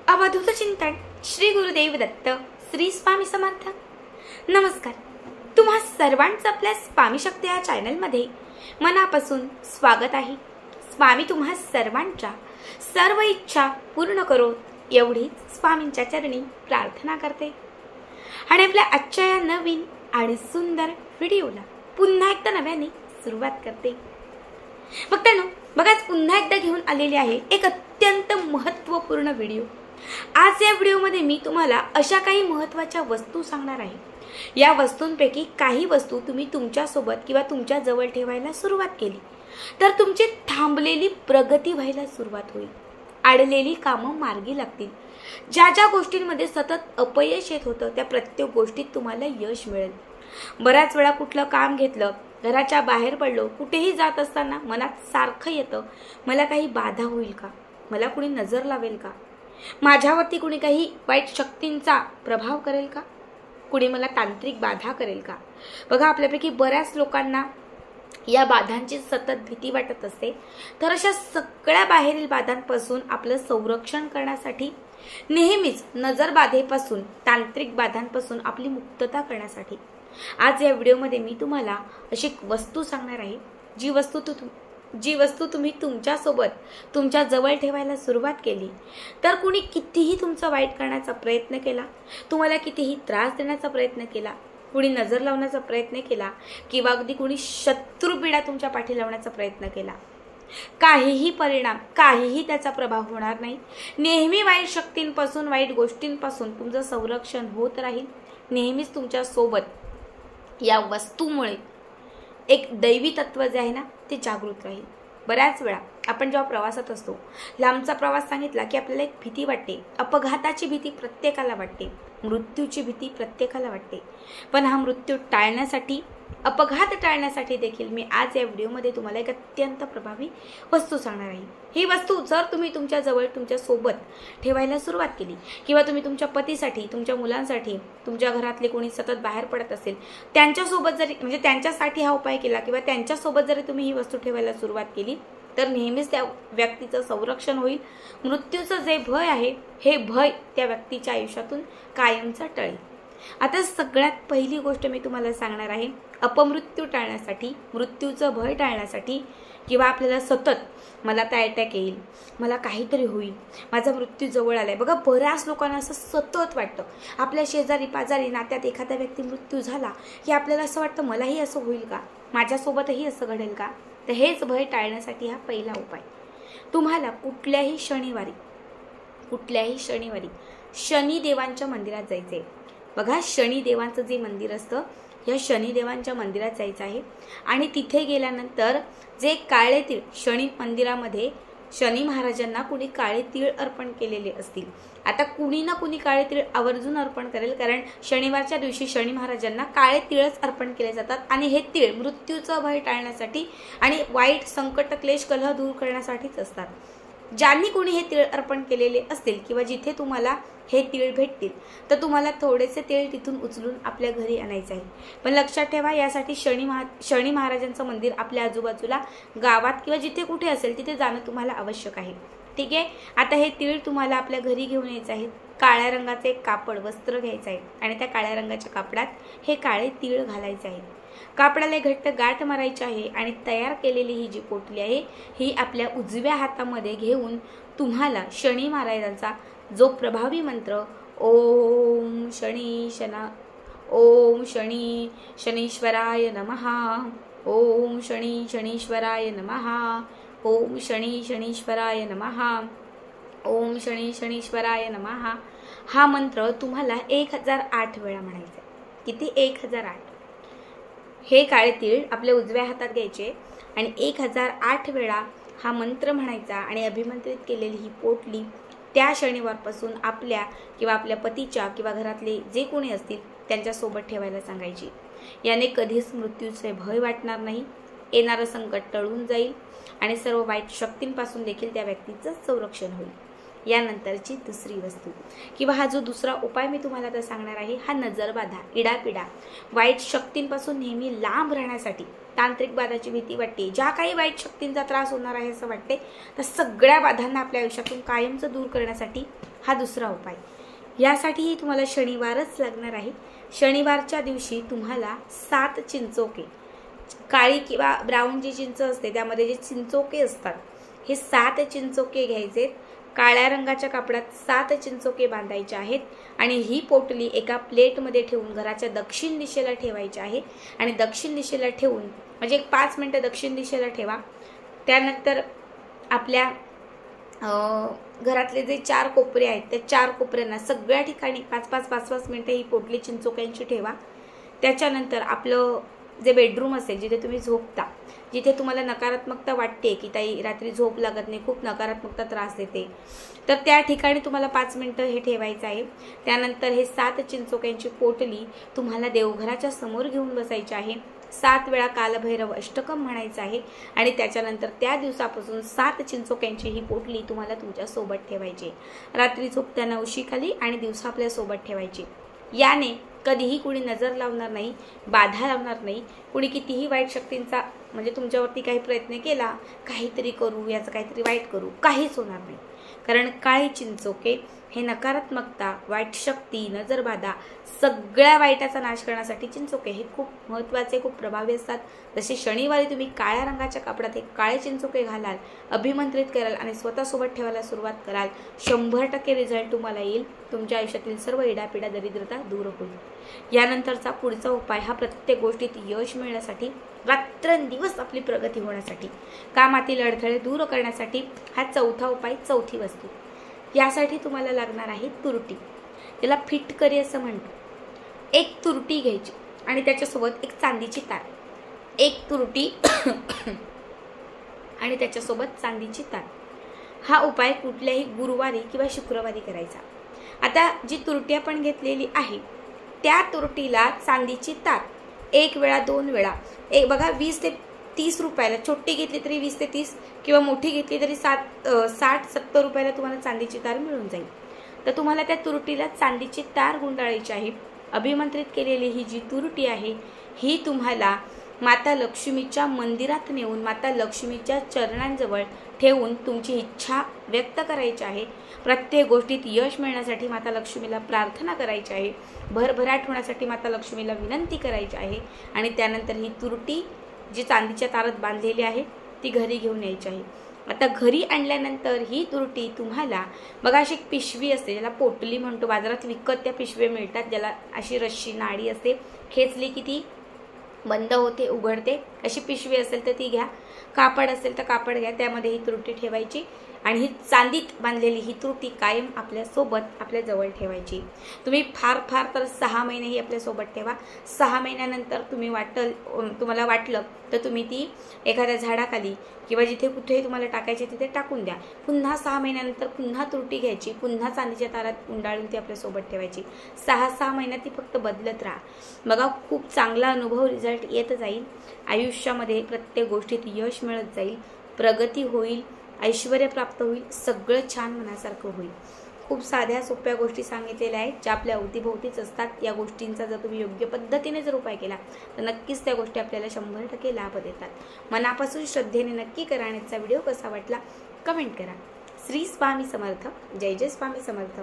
अवधूत चिंतन श्री गुरुदेव दत्त श्री स्वामी समर्थ। नमस्कार, तुम्हा सर्वांचं आपल्या स्वामी शक्ती या चॅनलमध्ये मनापासून स्वागत आहे। स्वामी तुम्हा सर्वांच्या सर्व इच्छा पूर्ण करो एवढीच स्वामींच्या चरणी प्रार्थना करते आणि आपल्या आजच्या या नवीन आणि सुंदर व्हिडिओला पुन्हा एकदा नव्याने सुरुवात करते। बघताना बघाच पुन्हा एकदा घेऊन आलेली आहे एक अत्यंत महत्त्वपूर्ण व्हिडिओ। आज या व्हिडिओमध्ये मी तुम्हाला अशा काही महत्त्वाच्या वस्तू सांगणार आहे। या वस्तूंपैकी काही वस्तू तुम्ही तुमच्या सोबत किंवा तुमच्या जवळ ठेवायला सुरुवात केली तर तुमची थांबलेली प्रगती व्हायला सुरुवात होईल, अडलेली कामं मार्गी लागतील। ज्या ज्या गोष्टींमध्ये सतत अपयश येत होतं त्या प्रत्येक गोष्टीत तुम्हाला यश मिळेल। बऱ्याच वेळा कुठलं काम घेतलं, घराच्या बाहेर पडलो, कुठेही जात असताना मनात सारखं येतं, मला काही बाधा होईल का, मला कुणी नजर लावेल का, माझ्यावरती कुणी काही वाईट शक्तींचा प्रभाव करेल का, कुणी मला तांत्रिक बाधा करेल का। बघा, आपल्यापैकी बऱ्याच लोकांना या बाधांची सतत भीती वाटत असते। तर अशा सगळ्या बाहेरील बाधांपासून आपलं संरक्षण करण्यासाठी, नेहमीच नजर बाधेपासून, तांत्रिक बाधांपासून आपली मुक्तता करण्यासाठी आज या व्हिडिओमध्ये मी तुम्हाला अशी वस्तू सांगणार आहे जी वस्तू तुम्ही तुमच्या सोबत, तुमच्या जवळ ठेवायला सुरुवात केली तर कुणी कितीही तुमचं वाईट करण्याचा प्रयत्न केला, तुम्हाला कितीही त्रास देण्याचा प्रयत्न केला, कुणी नजर लावण्याचा प्रयत्न केला किंवा अगदी कुणी शत्रुपीडा तुमच्या पाठी लावण्याचा प्रयत्न केला, काहीही परिणाम, काहीही त्याचा प्रभाव होणार नाही। नेहमी वाईट शक्तींपासून, वाईट गोष्टींपासून तुमचं संरक्षण होत राहील। नेहमीच तुमच्या सोबत या वस्तूमुळे एक दैवी तत्व जे आहे ना ते जागृत राहील। बऱ्याच वेळा आपण जेव्हा प्रवासात असतो, लांबचा प्रवास सांगितला की आपल्याला एक भीती वाटते, अपघाताची भीती प्रत्येकाला वाटते, मृत्यूची भीती प्रत्येकाला वाटते। पण हा मृत्यू टाळण्यासाठी, अपघात टाळण्यासाठी देखील मी आज या व्हिडिओमध्ये तुम्हाला एक अत्यंत प्रभावी वस्तू सांगणार आहे। ही वस्तू जर तुम्ही तुमच्या जवळ, तुमच्या सोबत ठेवायला सुरुवात केली किंवा तुम्ही तुमच्या पतीसाठी, तुमच्या मुलांसाठी, तुमच्या घरातले कोणी सतत बाहेर पडत असेल त्यांच्यासोबत जरी, म्हणजे त्यांच्यासाठी हा उपाय केला किंवा त्यांच्यासोबत जरी तुम्ही ही वस्तू ठेवायला सुरुवात केली तर नेहमीच त्या व्यक्तीचं संरक्षण होईल। मृत्यूचं जे भय आहे हे भय त्या व्यक्तीच्या आयुष्यातून कायमचं टळेल। आता सगळ्यात पहिली गोष्ट मी तुम्हाला सांगणार आहे, अपमृत्यू टाळण्यासाठी, मृत्यूचं भय टाळण्यासाठी किंवा आपल्याला सतत मला आता अटॅक येईल, मला काहीतरी होईल, माझा मृत्यू जवळ आलाय। बघा, बऱ्याच लोकांना असं सतत वाटतं, आपल्या शेजारी पाजारी नात्यात एखादा व्यक्ती मृत्यू झाला की आपल्याला असं वाटतं मलाही असं होईल का, माझ्यासोबतही असं घडेल का। तर हेच भय टाळण्यासाठी हा पहिला उपाय। तुम्हाला कुठल्याही शनिवारी शनिदेवांच्या मंदिरात जायचंय। बघा, शनिदेवांचं जे मंदिर असतं या शनिदेवांच्या मंदिरात जायचं आहे आणि तिथे गेल्यानंतर जे काळे तीळ, शनी मंदिरामध्ये शनी महाराजांना कुणी काळे तीळ अर्पण केलेले असतील। आता कुणी ना कुणी काळे तीळ आवर्जून अर्पण करेल, कारण शनिवारच्या दिवशी शनी महाराजांना काळे तीळच अर्पण केले जातात आणि हे तीळ मृत्यूचं भय टाळण्यासाठी आणि वाईट संकट, क्लेश, कलह दूर करण्यासाठीच असतात। ज्यांनी कोणी हे तीळ अर्पण केलेले असतील किंवा जिथे तुम्हाला हे तीळ भेटतील तर तुम्हाला थोडेसे तीळ तिथून उचलून आपल्या घरी आणायचे आहे। पण लक्षात ठेवा, यासाठी शनी महाराजांचं मंदिर आपल्या आजूबाजूला गावात किंवा जिथे कुठे असेल तिथे जाणं तुम्हाला आवश्यक आहे। ठीक आहे, आता हे तीळ तुम्हाला आपल्या घरी घेऊन यायचे आहेत। काळ्या रंगाचे एक कापड, वस्त्र घ्यायचं आहे आणि त्या काळ्या रंगाच्या कापडात हे काळे तीळ घालायचे आहेत। कापडाला घट्ट गाठ मारायची आहे आणि तयार केलेली ही जी पोटली आहे ही आपल्या उजव्या हातामध्ये घेऊन तुम्हाला शनी महाराजांचा जो प्रभावी मंत्र ओम शनीश्वराय नमः, ओम शनीश्वराय नमः, ओम शनीश्वराय नमः, ओम शनीश्वराय नमः, हा मंत्र तुम्हाला 1008 वेळा म्हणायचा। किती? 1008। हे काळे तीळ आपल्या उजव्या हातात घ्यायचे आणि 1008 वेळा हा मंत्र म्हणायचा आणि अभिमंत्रित केलेली ही पोटली त्या शनिवारपासून आपल्या किंवा आपल्या पतीच्या किंवा घरातले जे कोणी असतील त्यांच्यासोबत ठेवायला सांगायची। याने कधीच मृत्यूचे भय वाटणार नाही, येणारं संकट टळून जाईल आणि सर्व वाईट शक्तींपासून देखील त्या व्यक्तीचं संरक्षण होईल। यानंतरची दुसरी वस्तू किंवा हा जो दुसरा उपाय मी तुम्हाला आता सांगणार आहे हा नजरबाधा, इडापिडा, वाईट शक्तींपासून नेहमी लांब राहण्यासाठी तांत्रिक बाधाची भीती वाटते, ज्या काही वाईट शक्तींचा त्रास होणार आहे असं वाटते, तर सगळ्या बाधांना आपल्या आयुष्यातून कायमचं दूर करण्यासाठी हा दुसरा उपाय. यासाठीही तुम्हाला शनिवारच लागणार आहे. शनिवारच्या दिवशी तुम्हाला 7 चिंचोके, काळी किंवा ब्राऊन जी चिंच असते त्यामध्ये जे चिंचोके असतात, हे 7 चिंचोके घ्यायचे. काळ्या रंगाच्या कापडात 7 चिंचोके बांधायचे आहेत आणि ही पोटली एका प्लेटमध्ये ठेवून घराच्या दक्षिण दिशेला ठेवायची आहे. आणि दक्षिण दिशेला ठेवून म्हणजे एक 5 मिनिटं दक्षिण दिशेला ठेवा. त्यानंतर आपल्या घरातले जे 4 कोपरे आहेत त्या 4 कोपऱ्यांना सगळ्या ठिकाणी 5-5 मिनिटं ही पोटली चिंचोक्यांची ठेवा. त्याच्यानंतर आपलं जे बेडरूम असेल, जिथे तुम्ही झोपता, जिथे तुम्हाला नकारात्मकता वाटते की ताई रात्री झोप लागत नाही, खूप नकारात्मकता त्रास देते, तर त्या ठिकाणी तुम्हाला 5 मिनिटं हे ठेवायचं आहे. त्यानंतर हे 7 चिंचोक्यांची पोटली तुम्हाला देवघराच्या समोर घेऊन बसायची आहे. 7 वेळा कालभैरव अष्टकम म्हणायचं आहे आणि त्याच्यानंतर त्या दिवसापासून 7 चिंचोक्यांची ही पोटली तुम्हाला तुमच्या सोबत ठेवायची. रात्री झोपताना उशीखाली आणि दिवसा आपल्या सोबत ठेवायची. याने कधीही कुणी नजर लावणार नाही, बाधा लावणार नाही. कुणी कितीही वाईट शक्तींचा म्हणजे तुमच्यावरती काही प्रयत्न केला, काहीतरी करू, याचं काहीतरी वाईट करू, काहीच होणार नाही. कारण काळी चिंचोके हे नकारात्मकता, वाईट शक्ती, नजरबाधा सगळ्या वाईटाचा नाश करण्यासाठी चिंचोके हे खूप महत्त्वाचे, खूप प्रभावी असतात. जसे शनिवारी तुम्ही काळ्या रंगाच्या कापडात हे काळे चिंचोके घालाल, अभिमंत्रित कराल आणि स्वतःसोबत ठेवायला सुरुवात कराल, 100% रिझल्ट तुम्हाला येईल. तुमच्या आयुष्यातील सर्व इडापिडा, दरिद्रता दूर होईल. यानंतरचा पुढचा उपाय हा प्रत्येक गोष्टीत यश मिळण्यासाठी, रात्रंदिवस आपली प्रगती होण्यासाठी, कामातील अडथळे दूर करण्यासाठी हा चौथा उपाय, चौथी वस्तू. यासाठी तुम्हाला लागणार आहे तुरटी. त्याला फिटकरी असं म्हणतो. एक तुरटी घ्यायची आणि त्याच्यासोबत एक चांदीची तार. एक तुरटी आणि त्याच्यासोबत चांदीची तार. हा उपाय कुठल्याही गुरुवारी किंवा शुक्रवारी करायचा. आता जी तुरटी आपण घेतलेली आहे त्या तुरटीला चांदीची तार 1 वेळा 2 वेळा, एक बघा 20 ते 30 रुपयाला, छोटी घेतली तरी 20 ते 30 किंवा मोठी घेतली तरी 60-70 रुपयाला तुम्हाला चांदीची तार मिळून जाईल. तर तुम्हाला त्या तुरटीला चांदीची तार गुंडाळायची आहे. अभिमंत्रित केलेली ही जी तुरटी आहे ही तुम्हाला माता लक्ष्मीच्या मंदिरात नेऊन माता लक्ष्मीच्या चरणांजवळ ठेवून तुमची इच्छा व्यक्त करायची आहे. प्रत्येक गोष्टीत यश मिळण्यासाठी माता लक्ष्मीला प्रार्थना करायची आहे. भरभराट होण्यासाठी माता लक्ष्मीला विनंती करायची आहे. आणि त्यानंतर ही तुरटी जी चांदीच्या तारात बांधलेली आहे ती घरी घेऊन यायची आहे. आता घरी आणल्यानंतर ही तुरटी तुम्हाला बघा अशी एक पिशवी असते, ज्याला पोटली म्हणतो, बाजारात विकत त्या पिशव्या मिळतात, ज्याला अशी रश्शी नाडी असते, खेचली की ती बंद होते, उघडते. अशी पिशवी असेल तर ती घ्या, कापड असेल तर कापड घ्या, त्यामध्ये ही तुरटी ठेवायची आणि ही चांदीत बांधलेली ही तुरटी कायम आपल्यासोबत आपल्या जवळ ठेवायची. तुम्ही फार तर 6 महिने ही आपल्यासोबत ठेवा. 6 महिन्यानंतर तुम्हाला वाटलं तर तुम्ही ती एखाद्या झाडाखाली किंवा जिथे कुठेही तुम्हाला टाकायची तिथे टाकून द्या. पुन्हा 6 महिन्यानंतर पुन्हा तुरटी घ्यायची, पुन्हा चांदीच्या तारात गुंडाळून ती आपल्यासोबत ठेवायची. 6 महिन्यात ती फक्त बदलत राहा. बघा खूप चांगला अनुभव, रिझल्ट येत जाईल. आयुष्यामध्ये प्रत्येक गोष्टीत यश मिळत जाईल, प्रगती होईल, ऐश्वर्य प्राप्त होईल, सगळं छान मनासारखं होईल. खूप साध्या सोप्या गोष्टी सांगितलेल्या आहेत ज्या आपल्या अवतीभोवतीच असतात. या गोष्टींचा जर तुम्ही योग्य पद्धतीने जर उपाय केला तर नक्कीच त्या गोष्टी आपल्याला 100% लाभ देतात. मनापासून श्रद्धेने नक्की करा. आणि व्हिडिओ कसा वाटला कमेंट करा. श्री स्वामी समर्थ. जय जय स्वामी समर्थ.